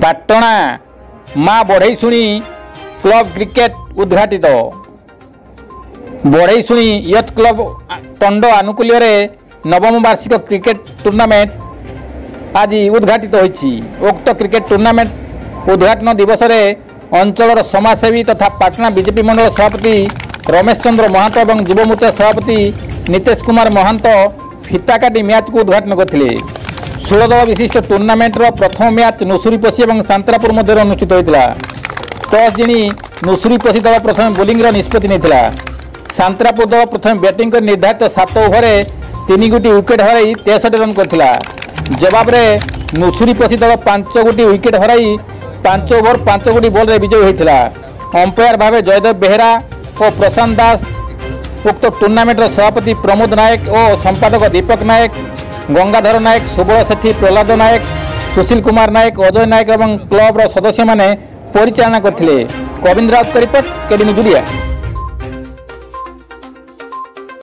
ପାଟଣା ମା ବଢ଼େଇଶୁଣୀ club cricket ଉଦ୍ଘାଟିତ। ବଢ଼େଇଶୁଣୀ youth club ତଣ୍ଡ ଆନୁକୂଲ୍ୟରେ ନବମ ବାର୍ଷିକ କ୍ରିକେଟ ଟୁର୍ଣ୍ଣାମେଣ୍ଟ ଆଜି ଉଦ୍ଘାଟିତ ହୋଇଛି। ଉକ୍ତ କ୍ରିକେଟ ଟୁର୍ଣ୍ଣାମେଣ୍ଟ ଉଦ୍ଘାଟନ ଦିବସରେ ଅଞ୍ଚଳର ସମାଜସେବୀ ତଥା ପାଟଣା ବିଜେପି ମଣ୍ଡଳ ସଭାପତି ରମେଶ ଚନ୍ଦ୍ର ମହାନ୍ତ ଏବଂ ଯୁବ ମୋର୍ଚ୍ଚା ସଭାପତି ନିତେଶ କୁମାର ମହାନ୍ତ ଫିତା କାଟି ମ୍ୟାଚ୍କୁ ଉଦ୍ଘାଟନ କରିଥିଲେ। 16 ଦଳ ବିଶିଷ୍ଟ ଟୁର୍ଣ୍ଣାମେଣ୍ଟର ପ୍ରଥମ ମ୍ୟାଚ୍ ନୁସୁରୀପୋଷି ଏବଂ ସାନ୍ତ୍ରାପୁର ମଧ୍ୟରେ ଅନୁଷ୍ଠିତ ହୋଇଥିଲା। ଟସ୍ ଜିଣି ନୁସୁରୀପୋଷି ଦଳ ପ୍ରଥମେ ବୋଲିଂର ନିଷ୍ପତ୍ତି ନେଇଥିଲା। ସାନ୍ତ୍ରାପୁର ଦଳ ପ୍ରଥମେ ବ୍ୟାଟିଂ କରି ନିର୍ଦ୍ଧାରିତ 7 ଓଭରରେ 3 ଗୋଟି ୱିକେଟ୍ ହରାଇ 63 ରନ୍ କରିଥିଲା। ଜବାବରେ ନୁସୁରୀପୋଷି ଦଳ 5 ଗୋଟି ୱିକେଟ୍ ହରାଇ 5 ଓଭର 5 ଗୋଟି ବଲ୍ରେ ବିଜୟୀ ହୋଇଥିଲା। ଅମ୍ପାୟାର ଭାବେ ଜୟଦେବ ବେହେରା ଓ ପ୍ରଶାନ୍ତ ଦାସ, ଉକ୍ତ ଟୁର୍ଣ୍ଣାମେଣ୍ଟର ସଭାପତି ପ୍ରମୋଦ ନାୟକ ଓ ସମ୍ପାଦକ ଦୀପକ ନାୟକ, ଗଙ୍ଗାଧର ନାୟକ, ସୁବଳ ସେଠୀ, ପ୍ରହ୍ଲାଦ ନାୟକ, ସୁଶୀଲ କୁମାର ନାୟକ, ଅଜୟ ନାୟକ ଏବଂ କ୍ଲବର ସଦସ୍ୟମାନେ ପରିଚାଳନା କରିଥିଲେ। କବିନ୍ଦ୍ର ରାଉତଙ୍କ ରିପୋର୍ଟ, କେଡି ନ୍ୟୁଜ୍ ଓଡ଼ିଆ।